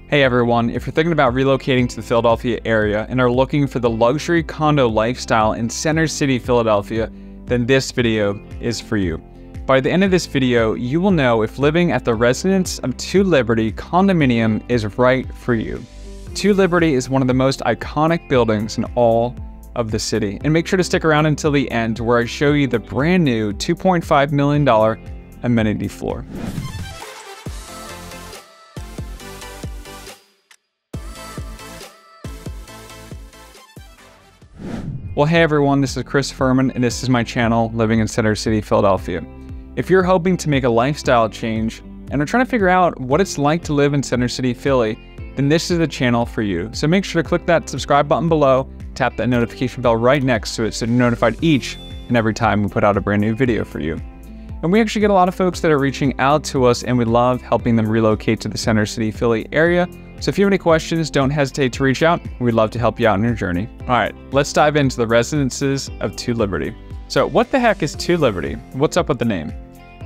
Hey everyone, if you're thinking about relocating to the Philadelphia area and are looking for the luxury condo lifestyle in Center City Philadelphia, then this video is for you. By the end of this video, you will know if living at the Residence of 2 Liberty condominium is right for you. 2 Liberty is one of the most iconic buildings in all of the city. And make sure to stick around until the end where I show you the brand new $2.5 million amenity floor. Well, hey everyone, this is Chris Fuhrman, and this is my channel, Living in Center City, Philadelphia. If you're hoping to make a lifestyle change and are trying to figure out what it's like to live in Center City, Philly, then this is the channel for you. So make sure to click that subscribe button below, tap that notification bell right next to it so you're notified each and every time we put out a brand new video for you. And we actually get a lot of folks that are reaching out to us, and we love helping them relocate to the Center City, Philly area. So if you have any questions, don't hesitate to reach out. We'd love to help you out on your journey. All right, let's dive into the Residences of 2 Liberty. So what the heck is 2 Liberty? What's up with the name?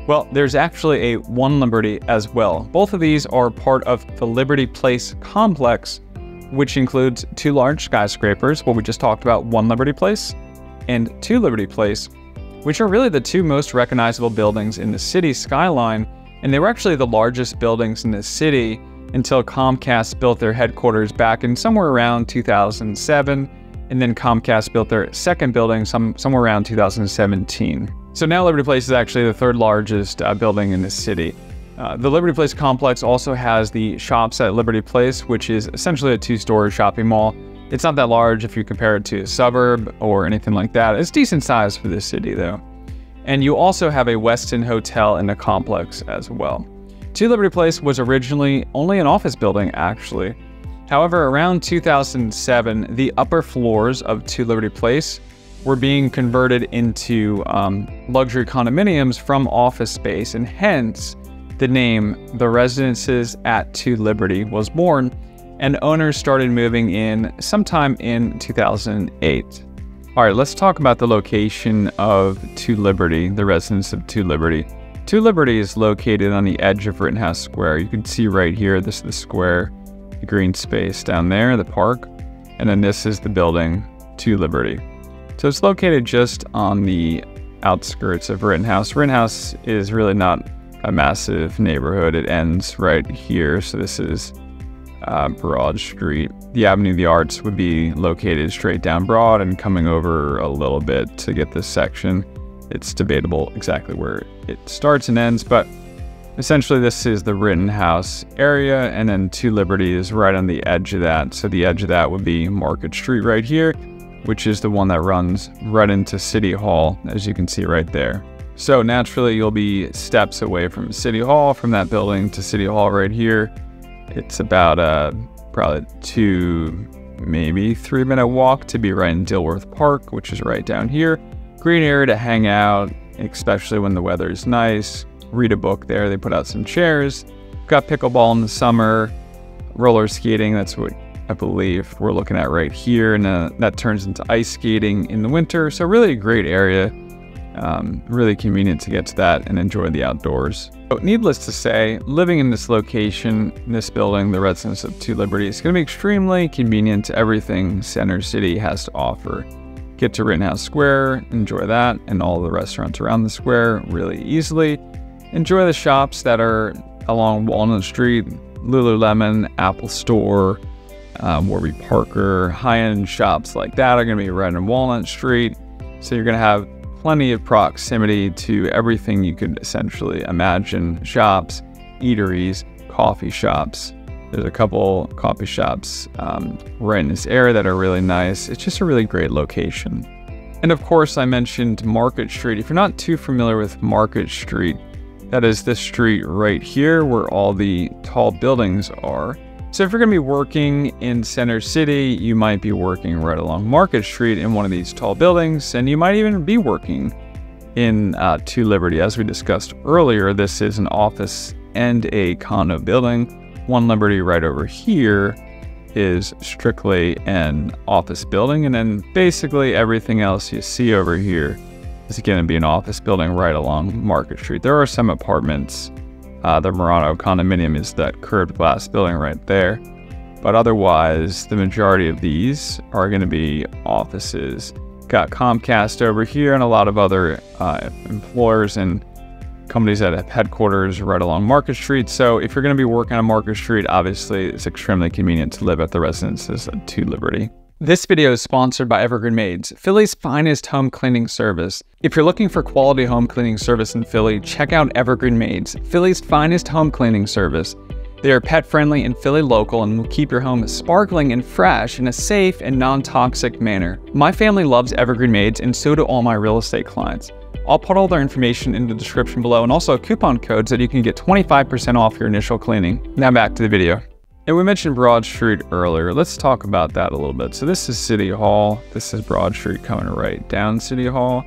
Well, there's actually a 1 Liberty as well. Both of these are part of the Liberty Place complex, which includes 2 large skyscrapers, what we just talked about, 1 Liberty Place and 2 Liberty Place, which are really the 2 most recognizable buildings in the city skyline. And they were actually the largest buildings in the city until Comcast built their headquarters back in somewhere around 2007, and then Comcast built their second building somewhere around 2017. So now Liberty Place is actually the 3rd largest building in the city. The Liberty Place complex also has the Shops at Liberty Place, which is essentially a 2-story shopping mall. It's not that large if you compare it to a suburb or anything like that. It's decent size for this city though. And you also have a Westin Hotel in the complex as well. 2 Liberty Place was originally only an office building, actually. However, around 2007, the upper floors of 2 Liberty Place were being converted into luxury condominiums from office space, and hence the name The Residences at 2 Liberty was born, and owners started moving in sometime in 2008. All right, let's talk about the location of 2 Liberty, the Residence of 2 Liberty. 2 Liberty is located on the edge of Rittenhouse Square. You can see right here, this is the square, the green space down there, the park, and then this is the building, 2 Liberty. So it's located just on the outskirts of Rittenhouse. Rittenhouse is really not a massive neighborhood. It ends right here, so this is Broad Street. The Avenue of the Arts would be located straight down Broad and coming over a little bit to get this section. It's debatable exactly where it starts and ends, but essentially this is the Rittenhouse area, and then 2 Liberty is right on the edge of that. So the edge of that would be Market Street right here, which is the one that runs right into City Hall, as you can see right there. So naturally you'll be steps away from City Hall, from that building to City Hall right here. It's about probably 2, maybe 3-minute walk to be right in Dilworth Park, which is right down here. Green area to hang out, especially when the weather is nice. Read a book there. They put out some chairs. Got pickleball in the summer, roller skating. That's what I believe we're looking at right here. And that turns into ice skating in the winter. So really a great area. Really convenient to get to that and enjoy the outdoors. So needless to say, living in this location, in this building, the Residence of 2 Liberty, is going to be extremely convenient to everything Center City has to offer. Get to Rittenhouse Square, enjoy that, and all the restaurants around the square really easily. Enjoy the shops that are along Walnut Street, Lululemon, Apple Store, Warby Parker, high-end shops like that are going to be right on Walnut Street. So you're going to have plenty of proximity to everything you could essentially imagine. Shops, eateries, coffee shops. There's a couple coffee shops right in this area that are really nice. It's just a really great location. And of course, I mentioned Market Street. If you're not too familiar with Market Street, that is this street right here where all the tall buildings are. So if you're gonna be working in Center City, you might be working right along Market Street in one of these tall buildings, and you might even be working in 2 Liberty. As we discussed earlier, this is an office and a condo building. 1 Liberty right over here is strictly an office building, and then basically everything else you see over here is going to be an office building right along Market Street. There are some apartments The Murano condominium is that curved glass building right there. But otherwise, the majority of these are going to be offices. Got Comcast over here and a lot of other employers and companies that have headquarters right along Market Street. So if you're going to be working on Market Street, obviously it's extremely convenient to live at the residences at 2 Liberty. This video is sponsored by Evergreen Maids, Philly's finest home cleaning service. If you're looking for quality home cleaning service in Philly, check out Evergreen Maids, Philly's finest home cleaning service. They are pet-friendly and Philly local and will keep your home sparkling and fresh in a safe and non-toxic manner. My family loves Evergreen Maids and so do all my real estate clients. I'll put all their information in the description below and also coupon codes that you can get 25% off your initial cleaning. Now back to the video. And we mentioned Broad Street earlier. Let's talk about that a little bit. So this is City Hall. This is Broad Street coming right down City Hall.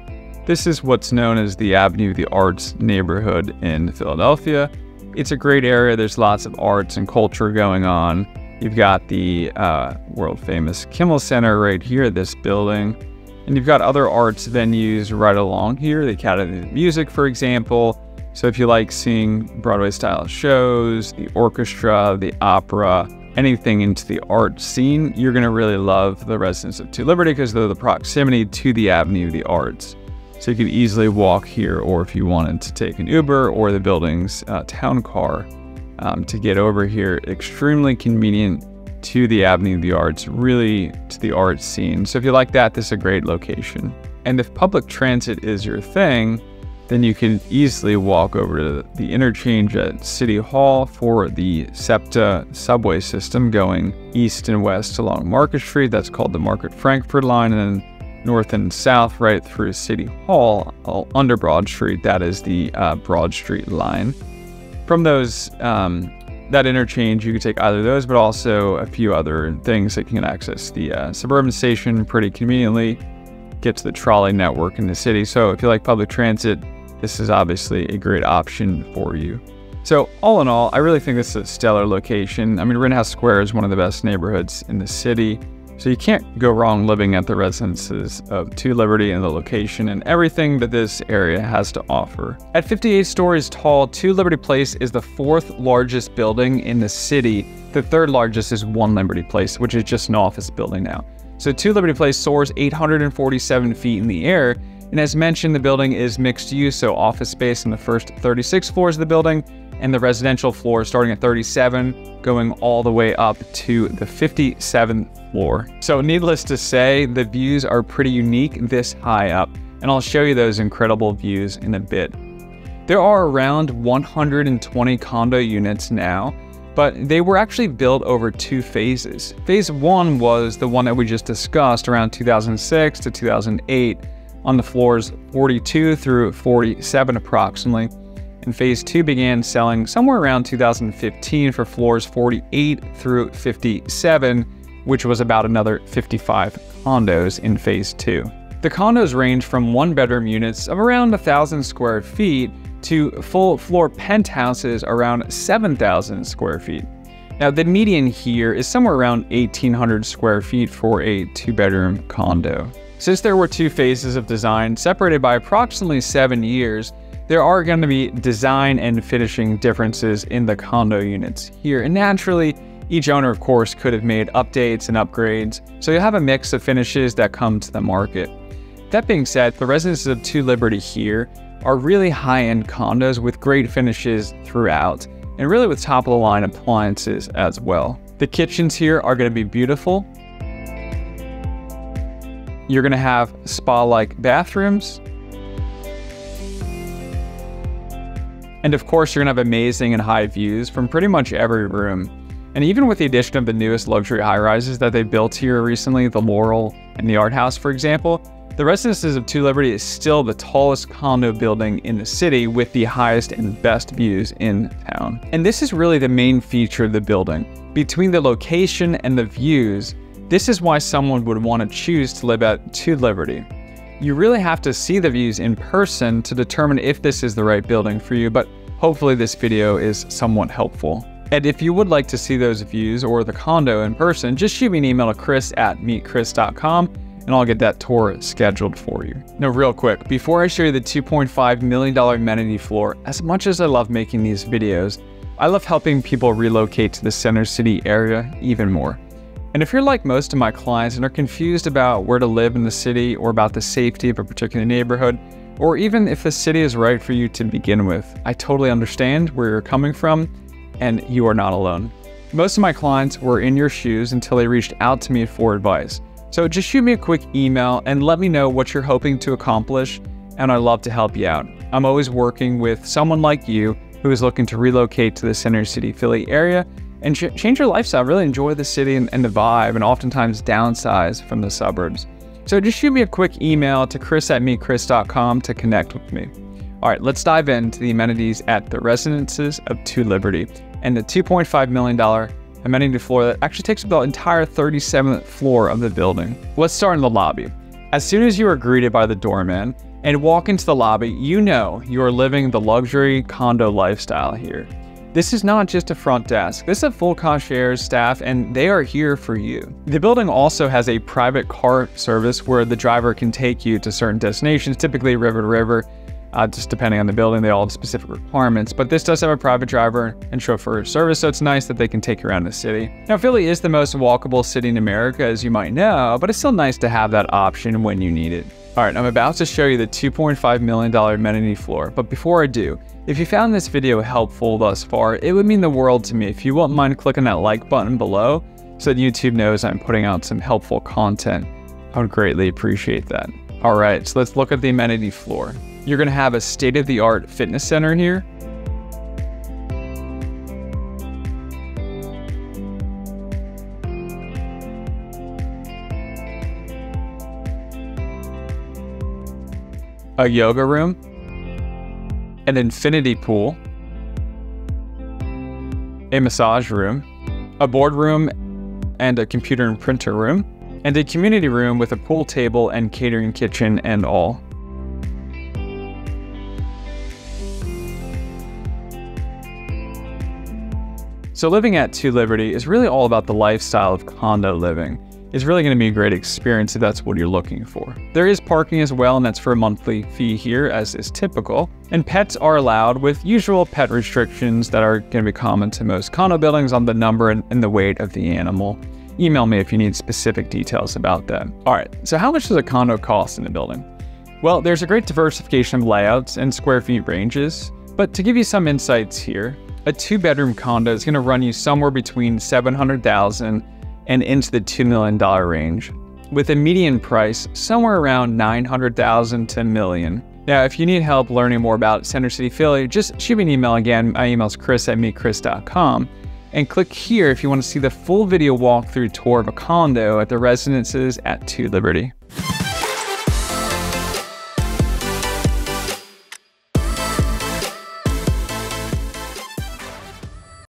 This is what's known as the Avenue of the Arts neighborhood in Philadelphia. It's a great area. There's lots of arts and culture going on. You've got the world famous Kimmel Center right here, this building. And you've got other arts venues right along here. The Academy of Music, for example. So if you like seeing Broadway style shows, the orchestra, the opera, anything into the art scene, you're gonna really love the residents of 2 Liberty because of the proximity to the Avenue of the Arts. So you could easily walk here, or if you wanted to take an Uber or the building's town car to get over here, extremely convenient to the Avenue of the Arts, really to the art scene. So if you like that, this is a great location. And if public transit is your thing, then you can easily walk over to the interchange at City Hall for the SEPTA subway system going east and west along Market Street. That's called the Market Frankfurt line, and then north and south right through City Hall under Broad Street. That is the Broad Street line. From those that interchange, you can take either of those, but also a few other things that can access the suburban station pretty conveniently, get to the trolley network in the city. So if you like public transit, this is obviously a great option for you. So all in all, I really think this is a stellar location. I mean, Rittenhouse Square is one of the best neighborhoods in the city. So you can't go wrong living at the residences of 2 Liberty and the location and everything that this area has to offer. At 58 stories tall, 2 Liberty Place is the 4th largest building in the city. The 3rd largest is 1 Liberty Place, which is just an office building now. So 2 Liberty Place soars 847 feet in the air. And as mentioned, the building is mixed use, so office space in the first 36 floors of the building and the residential floor starting at 37, going all the way up to the 57th floor. So needless to say, the views are pretty unique this high up, and I'll show you those incredible views in a bit. There are around 120 condo units now, but they were actually built over 2 phases. Phase 1 was the one that we just discussed around 2006 to 2008 on the floors 42 through 47 approximately. And phase 2 began selling somewhere around 2015 for floors 48 through 57, which was about another 55 condos in phase 2. The condos range from 1-bedroom units of around 1,000 square feet to full floor penthouses around 7,000 square feet. Now the median here is somewhere around 1,800 square feet for a 2-bedroom condo. Since there were 2 phases of design separated by approximately 7 years, there are going to be design and finishing differences in the condo units here. And naturally, each owner, of course, could have made updates and upgrades, so you have a mix of finishes that come to the market. That being said, the residences of 2 Liberty here are really high-end condos with great finishes throughout, and really with top-of-the-line appliances as well. The kitchens here are going to be beautiful. You're going to have spa-like bathrooms. And of course, you're going to have amazing and high views from pretty much every room. And even with the addition of the newest luxury high-rises that they built here recently, the Laurel and the Art House, for example, the residences of 2 Liberty is still the tallest condo building in the city with the highest and best views in town. And this is really the main feature of the building. Between the location and the views, this is why someone would want to choose to live at 2 Liberty. You really have to see the views in person to determine if this is the right building for you, but hopefully this video is somewhat helpful. And if you would like to see those views or the condo in person, just shoot me an email to chris@meetchris.com and I'll get that tour scheduled for you. Now, real quick, before I show you the $2.5 million amenity floor, as much as I love making these videos, I love helping people relocate to the Center City area even more. And if you're like most of my clients and are confused about where to live in the city or about the safety of a particular neighborhood, or even if the city is right for you to begin with, I totally understand where you're coming from, and you are not alone. Most of my clients were in your shoes until they reached out to me for advice. So just shoot me a quick email and let me know what you're hoping to accomplish, and I'd love to help you out. I'm always working with someone like you who is looking to relocate to the Center City Philly area and change your lifestyle, really enjoy the city and the vibe, and oftentimes downsize from the suburbs. So just shoot me a quick email to chris@meetchris.com to connect with me. All right, let's dive into the amenities at the Residences of 2 Liberty and the $2.5 million amenity floor that actually takes up the entire 37th floor of the building. Let's start in the lobby. As soon as you are greeted by the doorman and walk into the lobby, you know you are living the luxury condo lifestyle here. This is not just a front desk. This is a full concierge staff, and they are here for you. The building also has a private car service where the driver can take you to certain destinations, typically river to river. Just depending on the building, they all have specific requirements, but this does have a private driver and chauffeur service, so it's nice that they can take you around the city. Now, Philly is the most walkable city in America, as you might know, but it's still nice to have that option when you need it. All right, I'm about to show you the $2.5 million amenity floor, but before I do, if you found this video helpful thus far, it would mean the world to me if you wouldn't mind clicking that like button below so that YouTube knows I'm putting out some helpful content. I would greatly appreciate that. All right, so let's look at the amenity floor. You're gonna have a state-of-the-art fitness center here. A yoga room, an infinity pool, a massage room, a boardroom and a computer and printer room, and a community room with a pool table and catering kitchen and all. So living at 2 Liberty is really all about the lifestyle of condo living. It's really going to be a great experience if that's what you're looking for. There is parking as well, and that's for a monthly fee here, as is typical. And pets are allowed with usual pet restrictions that are going to be common to most condo buildings on the number and the weight of the animal. Email me if you need specific details about that. All right, so how much does a condo cost in a building? Well, there's a great diversification of layouts and square feet ranges, but to give you some insights here, a 2-bedroom condo is going to run you somewhere between $700,000 and into the $2 million range, with a median price somewhere around $900,000 to $1 million. Now, if you need help learning more about Center City Philly, just shoot me an email again. My email is chris@meetchris.com, and click here if you want to see the full video walkthrough tour of a condo at the Residences at 2 Liberty.